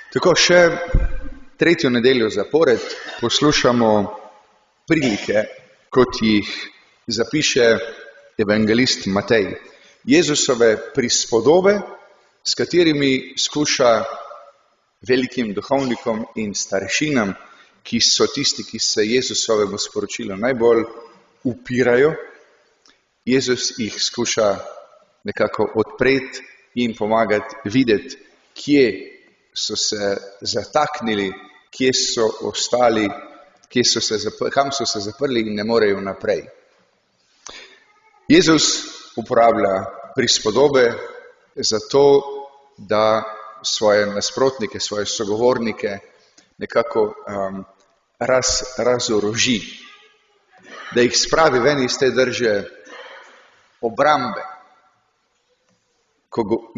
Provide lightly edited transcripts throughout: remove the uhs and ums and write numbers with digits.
Tako še tretjo nedeljo zapored poslušamo prilike, kot jih zapiše evangelist Matej. Jezusove prispodobe, s katerimi skuša velikim duhovnikom in starešinam, ki so tisti, ki se Jezusovemu sporočilu najbolj upirajo, Jezus jih skuša nekako odpreti in pomagati videti, kje so se zataknili, kje so ostali, kam so se zaprli in ne morejo naprej. Jezus uporablja prispodobe zato, da svoje nasprotnike, svoje sogovornike nekako razoroži, da jih spravi ven iz te drže obrambe.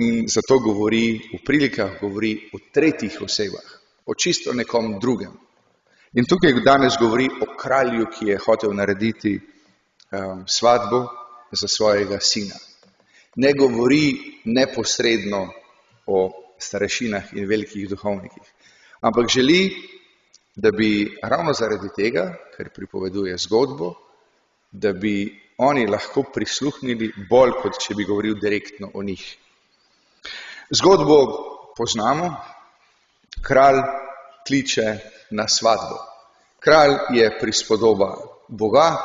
In zato govori v prilikah, govori o tretjih osebah, o čisto nekom drugem. In tukaj danes govori o kralju, ki je hotel narediti svatbo za svojega sina. Ne govori neposredno o starešinah in velikih duhovnikih, ampak želi, da bi ravno zaradi tega, ker pripoveduje zgodbo, da bi oni lahko prisluhnili bolj, kot če bi govoril direktno o njih. Zgodbo poznamo, kralj kliče na svatbo. Kralj je prispodoba Boga,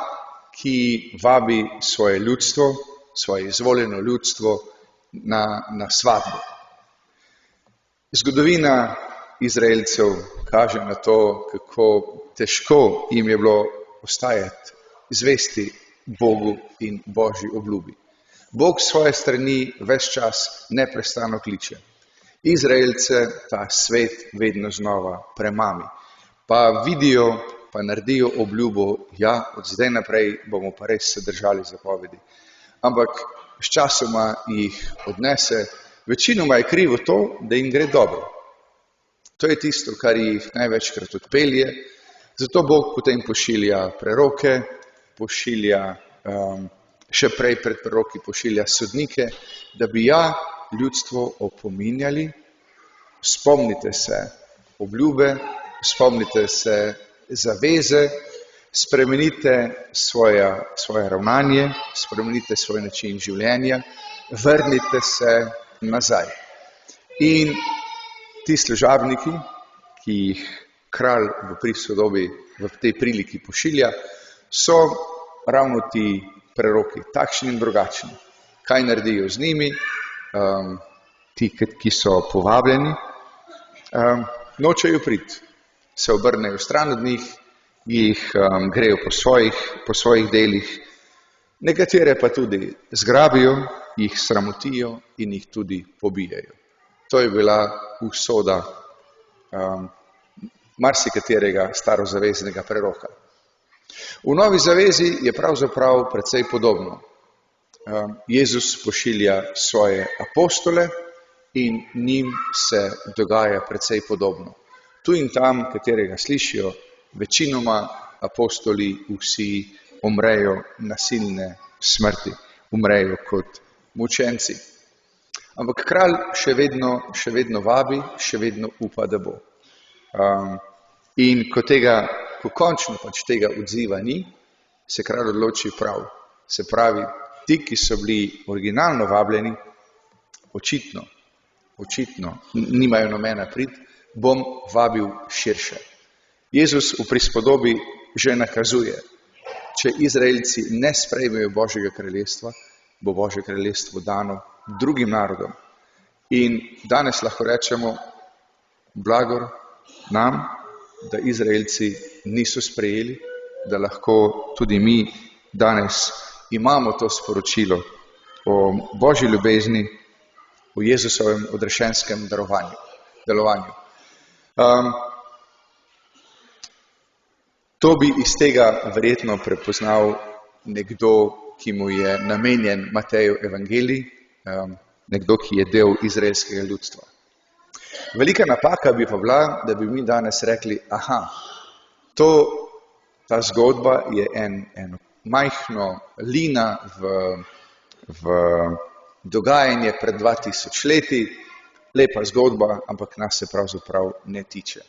ki vabi svoje ljudstvo, svoje izvoljeno ljudstvo na svatbo. Zgodovina Izraelcev kaže na to, kako težko jim je bilo ostajati zvesti Bogu in Božji obljubi. Bog svoje strani ves čas neprestano kliče. Izraelce ta svet vedno znova premami. Pa vidijo, pa naredijo obljubo, ja, od zdaj naprej bomo pa res se držali zapovedi. Ampak sčasoma jih odnese. Večinoma je krivo to, da jim gre dobro. To je tisto, kar jih največkrat odpelje. Zato Bog potem pošilja preroke, pošilja še prej pred preroki pošilja sodnike, da bi ljudstvo opominjali, spomnite se obljube, spomnite se zaveze, spremenite svoje ravnanje, spremenite svoj način življenja, vrnite se nazaj. In ti služabniki, ki jih kralj v prispodobi v tej priliki pošilja, so ravno ti preroki, takšni in drugačni. Kaj naredijo z njimi? Ti, ki so povabljeni, nočejo priti. Se obrnejo stran od njih, jih grejo po svojih delih. Nekatere pa tudi zgrabijo, jih sramotijo in jih tudi pobijajo. To je bila usoda marsikaterega starozaveznega preroka. V Novi zavezi je pravzaprav precej podobno. Jezus pošilja svoje apostole in njim se dogaja precej podobno. Tu in tam, katerega slišijo, večinoma apostoli vsi umrejo nasilne smrti, umrejo kot mučenci. Ampak kralj še vedno vabi, še vedno upa, da bo. In ko končno pač tega odziva ni, se kralj odloči prav. Se pravi, ti, ki so bili originalno vabljeni, očitno nimajo namena priti, bom vabil širše. Jezus v prispodobi že nakazuje, če Izraelci ne sprejmejo Božjega kraljestva, bo Božje kraljestvo dano drugim narodom. In danes lahko rečemo blagor nam, da Izraelci niso sprejeli, da lahko tudi mi danes imamo to sporočilo o Božji ljubezni, o Jezusovem odrešenskem delovanju. To bi iz tega verjetno prepoznal nekdo, ki mu je namenjen Matejev evangelij, nekdo, ki je del izraelskega ljudstva. Velika napaka bi pa bila, da bi mi danes rekli, ta zgodba je eno majhno lina v dogajanje pred 2000 leti, lepa zgodba, ampak nas se pravzaprav ne tiče.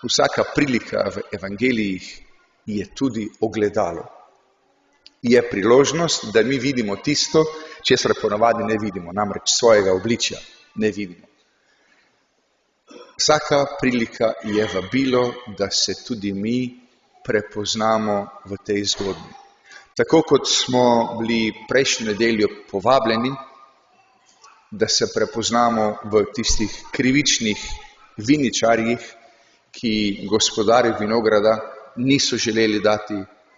Vsaka prilika v evangelijih je tudi ogledalo. Je priložnost, da mi vidimo tisto, česar ponavadi ne vidimo, namreč svojega obličja ne vidimo. Vsaka prilika je vabilo, da se tudi mi prepoznamo v tej zgodbi. Tako kot smo bili prejšnjo nedeljo povabljeni, da se prepoznamo v tistih krivičnih viničarjih, ki gospodarju vinograda niso želeli dati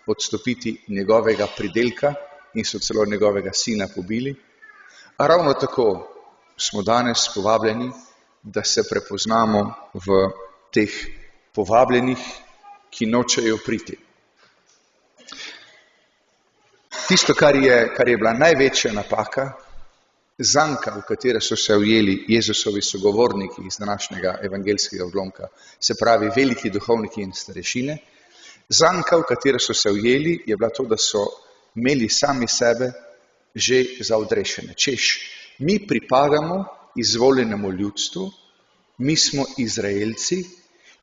odstopiti njegovega pridelka in so celo njegovega sina pobili. A ravno tako smo danes povabljeni, da se prepoznamo v teh povabljenih, ki nočejo priti. Tisto, kar je bila največja napaka, zanka, v katero so se ujeli Jezusovi sogovorniki iz današnjega evangeljskega odlomka, se pravi veliki duhovniki in starešine, zanka, v katero so se ujeli, je bila to, da so imeli sami sebe že za odrešene. Češ, mi pripadamo izvoljenemu ljudstvu, mi smo Izraelci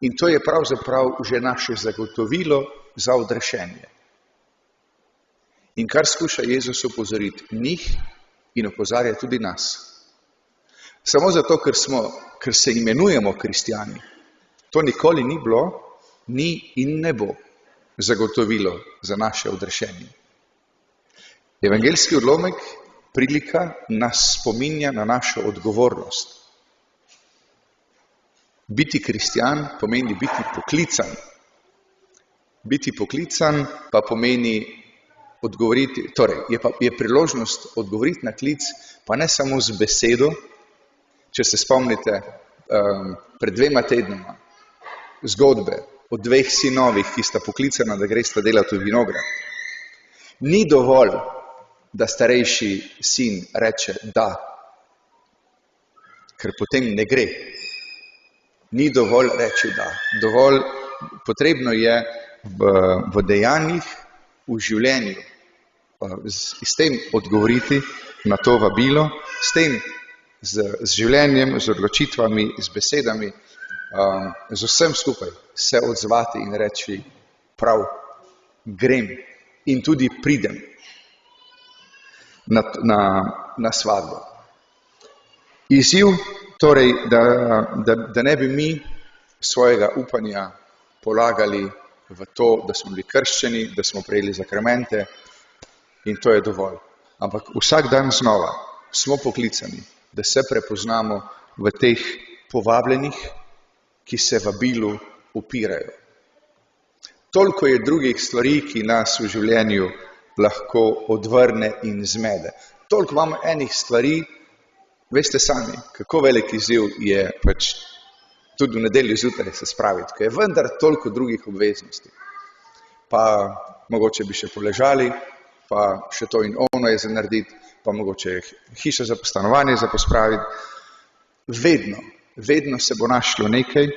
in to je pravzaprav že naše zagotovilo za odrešenje. In kar skuša Jezus opozoriti njih in opozarja tudi nas. Samo zato, ker se imenujemo kristjani, to nikoli ni bilo, ni in ne bo zagotovilo za naše odrešenje. Evangeljski odlomek, prilika, nas spominja na našo odgovornost. Biti kristjan pomeni biti poklican. Biti poklican pa pomeni odgovoriti, torej je priložnost odgovoriti na klic, pa ne samo z besedo. Če se spomnite pred 2 tednoma zgodbe o 2 sinovih, ki sta poklicana, da gresta delati v vinograd. Ni dovolj, da starejši sin reče da, ker potem ne gre. Ni dovolj reči da. Potrebno je v dejanjih, v življenju, s tem odgovoriti na to vabilo, s tem, z življenjem, z odločitvami, z besedami, z vsem skupaj se odzvati in reči prav, grem in tudi pridem na svadbo. Izziv, torej, da ne bi mi svojega upanja polagali v to, da smo bili krščeni, da smo prejeli zakramente in to je dovolj. Ampak vsak dan znova smo poklicani, da se prepoznamo v teh povabljenih, ki se vabilu upirajo. Toliko je drugih stvari, ki nas v življenju lahko odvrne in zmede. Toliko imamo enih stvari, veste sami, kako velik izziv je pač tudi v nedeljo zjutraj se spraviti, ko je vendar toliko drugih obveznosti. Pa mogoče bi še poležali, pa še to in ono je za narediti, pa mogoče hišo za stanovanje za pospraviti. Vedno se bo našlo nekaj,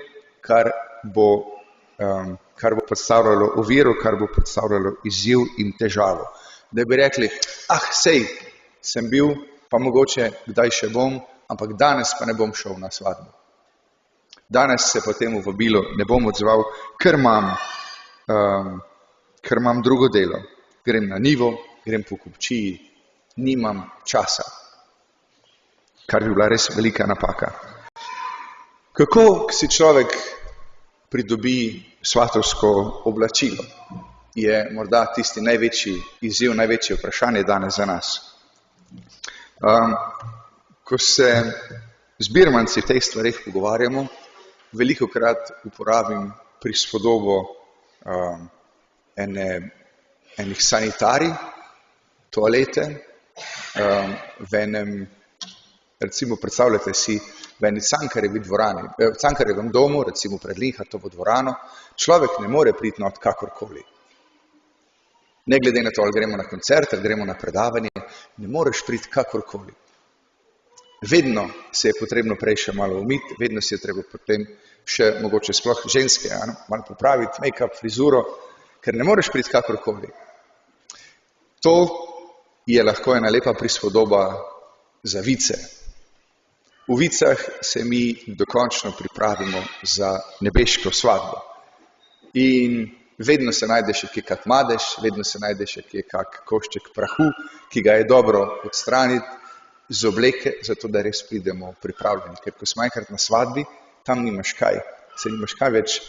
kar bo predstavljalo oviro, kar bo predstavljalo izziv in težavo. Da bi rekli, sej, sem bil, pa mogoče kdaj še bom, ampak danes pa ne bom šel na svadbo. Danes se po temu vabilu ne bom odzval, ker imam drugo delo. Grem na njivo, grem po kupčiji, nimam časa. Kar bi bila res velika napaka. Kako si človek pridobi svatovsko oblačilo? Je morda tisti največji izziv, največje vprašanje danes za nas. Ko se z birmanci v teh stvareh pogovarjamo, velikokrat uporabim prispodobo enih sanitarij, toalete, v enem, recimo predstavljate si, v eni Cankarjevi dvorani, v Cankarjevem domu, recimo pred Linhartovo dvorano, človek ne more priti not kakorkoli. Ne glede na to, ali gremo na koncert, ali gremo na predavanje, ne moreš priti kakorkoli. Vedno se je potrebno prej še malo umiti, vedno se je treba potem še mogoče sploh ženske, malo popraviti, make-up, frizuro, ker ne moreš priti kakorkoli. To je lahko ena lepa prispodoba za vice, V Vicah se mi dokončno pripravimo za nebeško svatbo. In vedno se najde še kak madež, vedno se najde še kak košček prahu, ki ga je dobro odstraniti z obleke, zato da res pridemo pripravljeni. Ker ko smo enkrat na svadbi, tam nimaš kaj, se nimaš kaj več,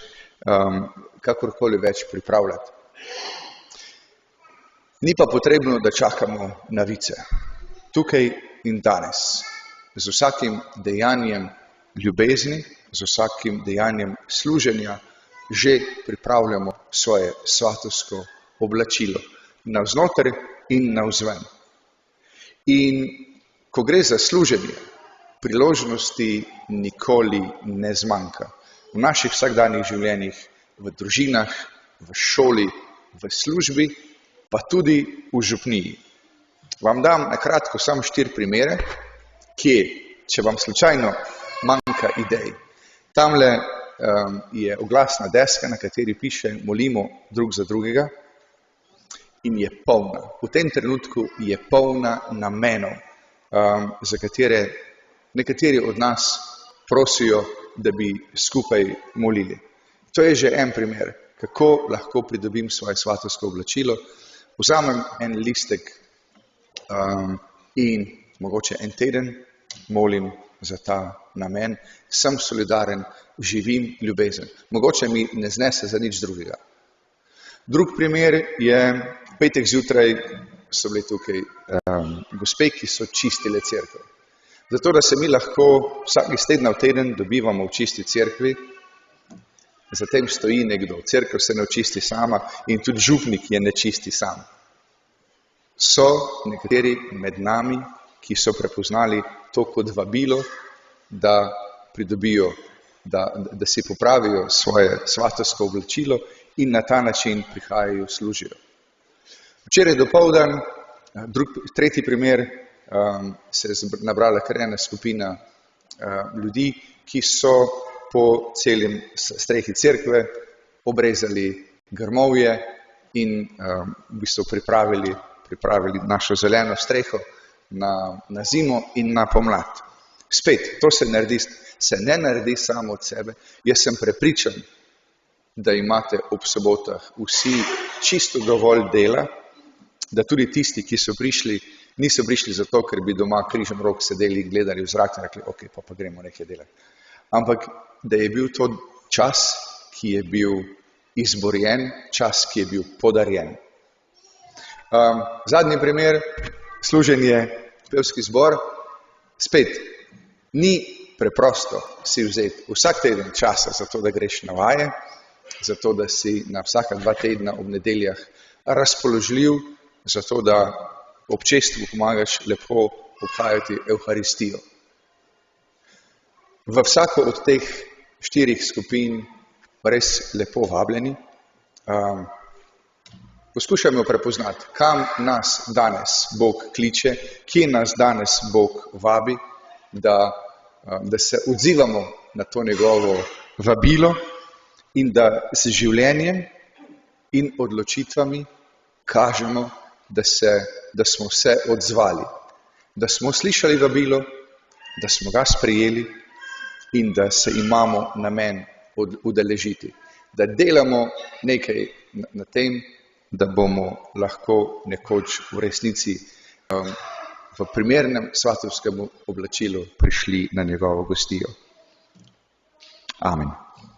kakorkoli več pripravljati. Ni pa potrebno, da čakamo na vice. Tukaj in danes, z vsakim dejanjem ljubezni, z vsakim dejanjem služenja, že pripravljamo svoje svatovsko oblačilo, navznoter in navzven. In ko gre za služenje, priložnosti nikoli ne zmanjka. V naših vsakdanjih življenjih, v družinah, v šoli, v službi, pa tudi v župniji. Vam dam na kratko samo 4 primere, kje, če vam slučajno manjka idej. Tamle je oglasna deska, na kateri piše molimo drug za drugega in je polna. V tem trenutku je polna namenov, za katere nekateri od nas prosijo, da bi skupaj molili. To je že en primer, kako lahko pridobim svoje svatovsko oblačilo. Vzamem en listek in mogoče en teden molim za ta namen, sem solidaren, živim ljubezen. Mogoče mi ne znese za nič drugega. Drug primer je, petek zjutraj so bile tukaj gospe, ki so čistile cerkev. Zato, da se mi lahko vsak iz tedna v teden dobivamo v čisti cerkvi, zatem stoji nekdo. Cerkev se ne očisti sama in tudi župnik je ne čisti sam. So nekateri med nami, ki so prepoznali to kot vabilo, da pridobijo, da si popravijo svoje svatovsko oblačilo in na ta način prihajajo, služijo. Včeraj dopoldan, tretji primer, se je nabrala kar ena skupina ljudi, ki so po celim strehi cerkve obrezali grmovje in v bistvu pripravili našo zeleno streho na zimo in na pomlad. Spet, to se ne naredi samo od sebe. Jaz sem prepričan, da imate ob sobotah vsi čisto dovolj dela, da tudi tisti, ki so prišli, niso prišli zato, ker bi doma križem rok sedeli in gledali v zrak in rekli, ok, pa gremo nekaj delati. Ampak, da je bil to čas, ki je bil izborjen, čas, ki je bil podarjen. Zadnji primer, služenje, pevski zbor. Spet, ni preprosto si vzeti vsak teden časa za to, da greš na vaje, za to, da si na vsaka 2 tedna ob nedeljah razpoložljiv, za to, da občestvu pomagaš lepo obhajati Evharistijo. V vsako od teh 4 skupin res lepo vabljeni. Poskušajmo prepoznati, kam nas danes Bog kliče, kje nas danes Bog vabi, da se odzivamo na to njegovo vabilo in da z življenjem in odločitvami kažemo, da smo se odzvali, da smo slišali vabilo, da smo ga sprejeli in da se imamo namen udeležiti. Da delamo nekaj na tem, da bomo lahko nekoč v resnici v primernem svatovskem oblačilu prišli na njegovo gostijo. Amen.